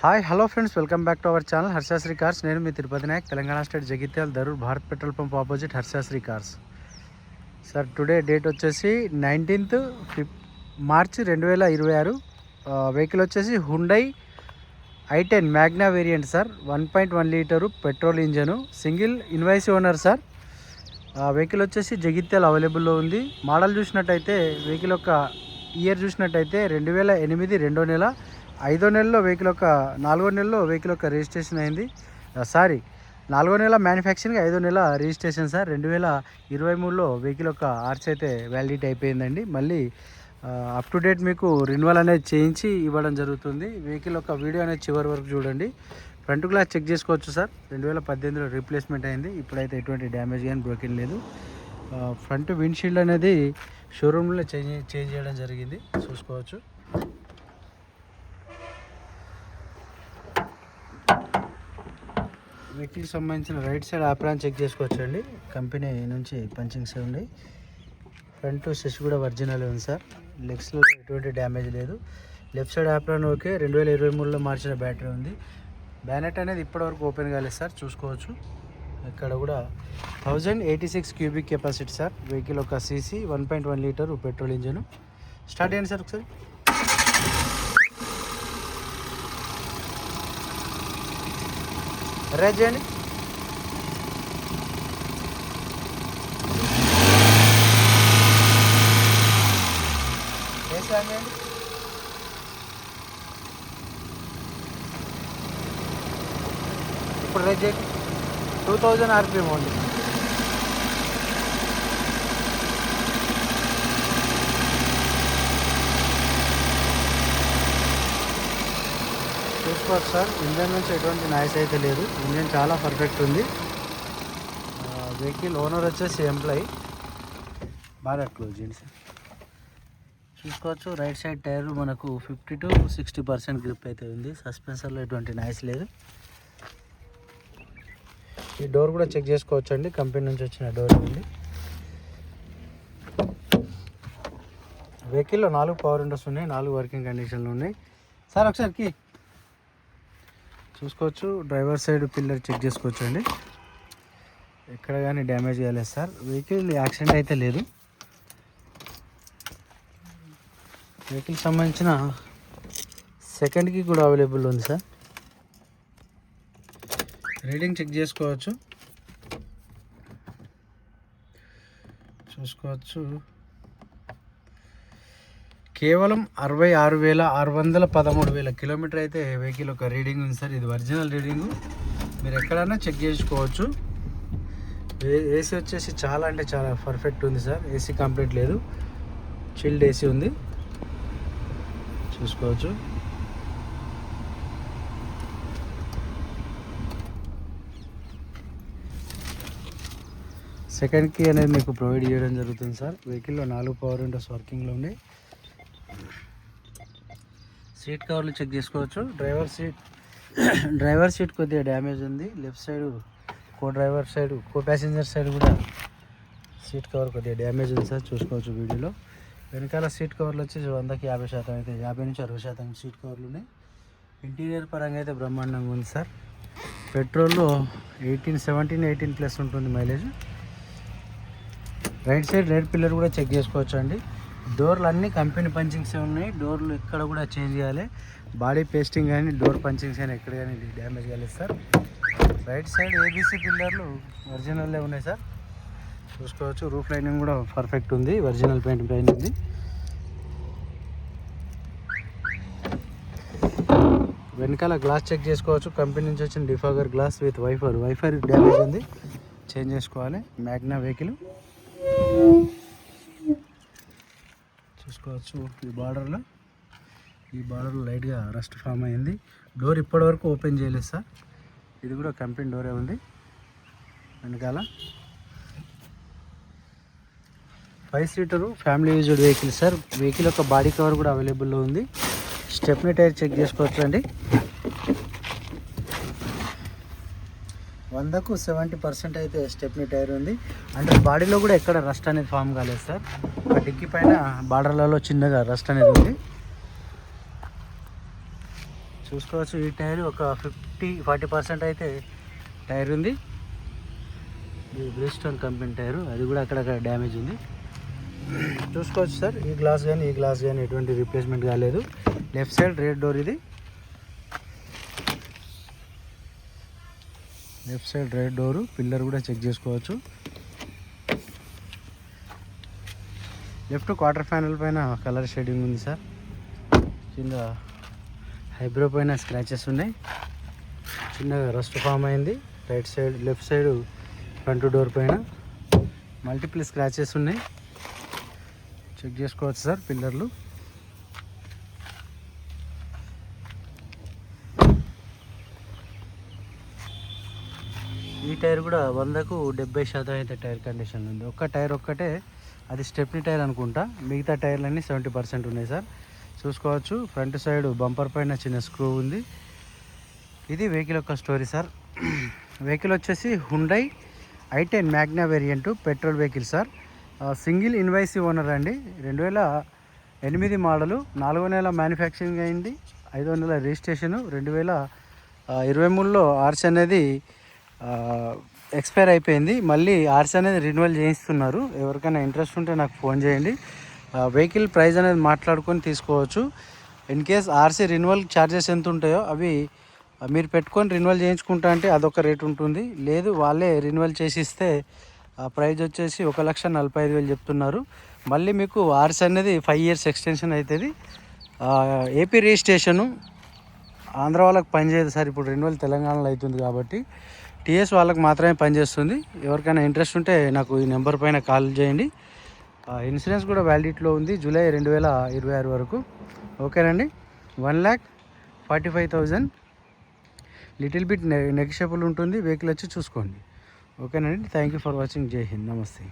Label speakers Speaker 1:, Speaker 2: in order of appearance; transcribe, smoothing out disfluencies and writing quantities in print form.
Speaker 1: Hi hello friends, welcome back to our channel Harshasri cars. నేను మీ Tirupati Nayak, Telangana state, Jagityal, Darur, Bharat petrol pump opposite Harshasri cars. Sir today date వచ్చేసి 19th March 2026. Vehicle వచ్చేసి Hyundai i10 Magna variant sir. 1.1 litre petrol engine, single invoice owner sir. Vehicle వచ్చేసి జగిత్యాల అవైలబుల్లో ఉంది. Model చూసినట్టయితే vehicle యొక్క year చూసినట్టయితే 2008 2వ నెల, 5వ నెలలో వెహికల్ యొక్క 4వ నెలలో వెహికల్ యొక్క రిజిస్ట్రేషన్ అయింది. 4వ నెల మ్యానుఫ్యాక్చరింగ్, 5వ నెల రిజిస్ట్రేషన్ సార్. 2023లో వెహికల్ యొక్క ఆర్స్ అయితే వ్యాలిడిటీ అయిపోయిందండి. మళ్ళీ అప్ టు డేట్ మీకు రెన్యువల్ అనేది చేయించి ఇవ్వడం జరుగుతుంది. వెహికల్ యొక్క వీడియో అనేది చివరి వరకు చూడండి. ఫ్రంట్ గ్లాస్ చెక్ చేసుకోవచ్చు సార్. 2018లో రీప్లేస్మెంట్ అయింది. ఇప్పుడైతే ఎటువంటి డ్యామేజ్ కానీ బ్రోకెన్ లేదు. ఫ్రంట్ విండ్షీల్డ్ అనేది షోరూంలో చేంజ్ చేయడం జరిగింది, చూసుకోవచ్చు. వెహికల్కి సంబంధించిన రైట్ సైడ్ ఆప్రాన్ చెక్ చేసుకోవచ్చు అండి. కంపెనీ నుంచి పంచింగ్స్ ఉన్నాయి. ఫ్రంట్ సెస్ కూడా ఒరిజినల్ ఉంది సార్. లెగ్స్లో ఎటువంటి డ్యామేజ్ లేదు. Left side apron okay. 2023లో మార్చిన బ్యాటరీ ఉంది. బ్యానెట్ అనేది ఇప్పటివరకు ఓపెన్ కాలేదు సార్, చూసుకోవచ్చు. ఇక్కడ కూడా 1086 క్యూబిక్ కెపాసిటీ సార్. వెహికల్ ఒక CC 1.1 litre petrol engine. Start అయ్యింది సార్ ఒకసారి. రేజ్ చేయండి. ఇప్పుడు రేజ్ చేయండి. 2000 RPM ఉంది. చూసుకోవచ్చు సార్. ఇంజన్ నుంచి ఎటువంటి నాయిస్ అయితే లేదు. ఇంజన్ చాలా పర్ఫెక్ట్ ఉంది. వెహికల్ ఓనర్ వచ్చేసి ఎంప్లాయీ. బాగా క్లోజ్ చేయండి సార్. చూసుకోవచ్చు. రైట్ సైడ్ టైర్ మనకు 50 to 60% గ్రిప్ అయితే ఉంది. సస్పెన్సర్లో ఎటువంటి నాయిస్ లేదు. ఈ డోర్ కూడా చెక్ చేసుకోవచ్చు అండి. కంపెనీ నుంచి వచ్చిన డోర్ ఉంది. వెహికల్లో 4 పవర్ విండోస్ ఉన్నాయి. 4 వర్కింగ్ కండిషన్లు ఉన్నాయి సార్. ఒకసారికి చూసుకోవచ్చు. డ్రైవర్ సైడ్ పిల్లర్ చెక్ చేసుకోవచ్చు అండి. ఎక్కడ కానీ డ్యామేజ్ కాలేదు సార్. వెహికల్ యాక్సిడెంట్ అయితే లేదు. వెహికల్ సంబంధించిన సెకండ్ కీ కూడా అవైలబుల్ ఉంది సార్. రీడింగ్ చెక్ చేసుకోవచ్చు. చూసుకోవచ్చు. కేవలం 66,613 కిలోమీటర్ అయితే వెహికల్ ఒక రీడింగ్ ఉంది సార్. ఇది ఒరిజినల్ రీడింగు. మీరు ఎక్కడైనా చెక్ చేసుకోవచ్చు. ఏసీ వచ్చేసి చాలా అంటే చాలా పర్ఫెక్ట్ ఉంది సార్. ఏసీ కంప్లీట్ లేదు, చిల్డ్ ఏసీ ఉంది, చూసుకోవచ్చు. సెకండ్ కీ అనేది మీకు ప్రొవైడ్ చేయడం జరుగుతుంది సార్. వెహికల్లో 4 పవర్ విండోస్ వర్కింగ్లో ఉన్నాయి. సీట్ కవర్లు చెక్ చేసుకోవచ్చు. డ్రైవర్ సీట్ కొద్దిగా డ్యామేజ్ ఉంది. Left side driver side passenger side కూడా సీట్ కవర్ కొద్దిగా డ్యామేజ్ ఉంది సార్, చూసుకోవచ్చు వీడియోలో. వెనకాల సీట్ కవర్లు వచ్చేసి 100కి 50% అయితే 50 నుంచి 60% సీట్ కవర్లు ఉన్నాయి. ఇంటీరియర్ పరంగా అయితే బ్రహ్మాండంగా ఉంది సార్. పెట్రోల్లో 18 ప్లస్ ఉంటుంది mileage. Right side red pillar కూడా చెక్ చేసుకోవచ్చు అండి. డోర్లు అన్నీ కంపెనీ పంచింగ్స్ ఉన్నాయి. డోర్లు ఎక్కడ కూడా చేంజ్ చేయాలి. బాడీ పేస్టింగ్ కానీ డోర్ పంచింగ్స్ కానీ ఎక్కడ కానీ డ్యామేజ్ కాలేదు సార్. రైట్ సైడ్ ఏబీసీ పిల్లర్లు ఒరిజినల్లే ఉన్నాయి సార్, చూసుకోవచ్చు. రూఫ్ లైనింగ్ కూడా పర్ఫెక్ట్ ఉంది. ఒరిజినల్ పెయింట్ పైన ఉంది. వెనకాల గ్లాస్ చెక్ చేసుకోవచ్చు. కంపెనీ నుంచి వచ్చిన డిఫాగర్ గ్లాస్ విత్ వైఫర్ డ్యామేజ్ ఉంది, చేంజ్ చేసుకోవాలి. మ్యాగ్నా వెహికల్ చూసుకోవచ్చు. ఈ బార్డర్లో లైట్గా రస్ట్ ఫామ్ అయింది. డోర్ ఇప్పటివరకు ఓపెన్ చేయలేదు సార్. ఇది కూడా కంపెనీ డోరే ఉంది. వెనకాల 5 సీటరు family used vehicle sir. Vehicle యొక్క బాడీ కవర్ కూడా అవైలబుల్లో ఉంది. స్టెప్నీ టైర్ చెక్ చేసుకోవచ్చు అండి. 100కు 70% అయితే స్టెప్నీ టైర్ ఉంది. అంటే బాడీలో కూడా ఎక్కడ రస్ట్ అనేది ఫామ్ కాలేదు సార్. ఆ డిక్కీ పైన బార్డర్లలో చిన్నగా రస్ట్ అనేది ఉంది. చూసుకోవచ్చు. ఈ టైర్ ఒక 40% అయితే టైర్ ఉంది. ఇది బ్రిస్టోన్ కంపెనీ టైరు, అది కూడా అక్కడక్కడ డ్యామేజ్ ఉంది. చూసుకోవచ్చు సార్. ఈ గ్లాస్ కానీ ఎటువంటి రీప్లేస్మెంట్ కాలేదు. లెఫ్ట్ సైడ్ రేర్ డోర్, ఇది left side rare door. Pillar కూడా చెక్ చేసుకోవచ్చు. లెఫ్ట్ క్వార్టర్ ప్యానల్ పైన కలర్ షేడింగ్ ఉంది సార్. కింద హైబ్రో పైన స్క్రాచెస్ ఉన్నాయి, చిన్నగా రస్ట్ ఫామ్ అయింది. Right side left side front door పైన మల్టిపుల్ స్క్రాచెస్ ఉన్నాయి, చెక్ చేసుకోవచ్చు సార్. పిల్లర్లు ఈ టైర్ కూడా 100కు 70% అయితే టైర్ కండిషన్ ఉంది. ఒక్క టైర్ ఒక్కటే, అది స్టెప్నీ టైర్ అనుకుంటా. మిగతా టైర్లన్నీ 70% ఉన్నాయి సార్. చూసుకోవచ్చు. ఫ్రంట్ సైడ్ బంపర్ పైన చిన్న స్క్రూ ఉంది. ఇది వెహికల్ యొక్క స్టోరీ సార్. వెహికల్ వచ్చేసి Hyundai i10 Magna variant petrol vehicle sir. Single invoice owner అండి. 2008 మోడలు, 4వ నెల మ్యానుఫ్యాక్చరింగ్ అయింది, 5వ నెల రిజిస్ట్రేషను. 2023లో ఆర్సీ అనేది ఎక్స్పైర్ అయిపోయింది. మళ్ళీ ఆర్సీ అనేది రెన్యువల్ చేయిస్తున్నారు. ఎవరికైనా ఇంట్రెస్ట్ ఉంటే నాకు ఫోన్ చేయండి. వెహికల్ ప్రైస్ అనేది మాట్లాడుకొని తీసుకోవచ్చు. In case RC renewal charges ఎంత ఉంటాయో అవి మీరు పెట్టుకొని రెన్యువల్ చేయించుకుంటా అంటే అదొక రేట్ ఉంటుంది. లేదు వాళ్ళే రెన్యువల్ చేసి ఇస్తే ఆ ప్రైజ్ వచ్చేసి 1,45,000 చెప్తున్నారు. మళ్ళీ మీకు ఆర్సీ అనేది 5 years ఎక్స్టెన్షన్ అవుతుంది. ఏపీ రిజిస్ట్రేషను ఆంధ్ర వాళ్ళకి పనిచేయదు సార్. ఇప్పుడు రెన్యువల్ తెలంగాణలో అవుతుంది కాబట్టి టీఎస్ వాళ్ళకి మాత్రమే పనిచేస్తుంది. ఎవరికైనా ఇంట్రెస్ట్ ఉంటే నాకు ఈ నెంబర్ పైన కాల్ చేయండి. ఇన్సూరెన్స్ కూడా వ్యాలిడిటీలో ఉంది జూలై 2026 వరకు. ఓకేనండి. 1,45,000 లిటిల్ బిట్ నెగిషియబుల్ ఉంటుంది. వెహికల్ వచ్చి చూసుకోండి. ఓకేనండి. Thank you for watching. జై హింద్. నమస్తే.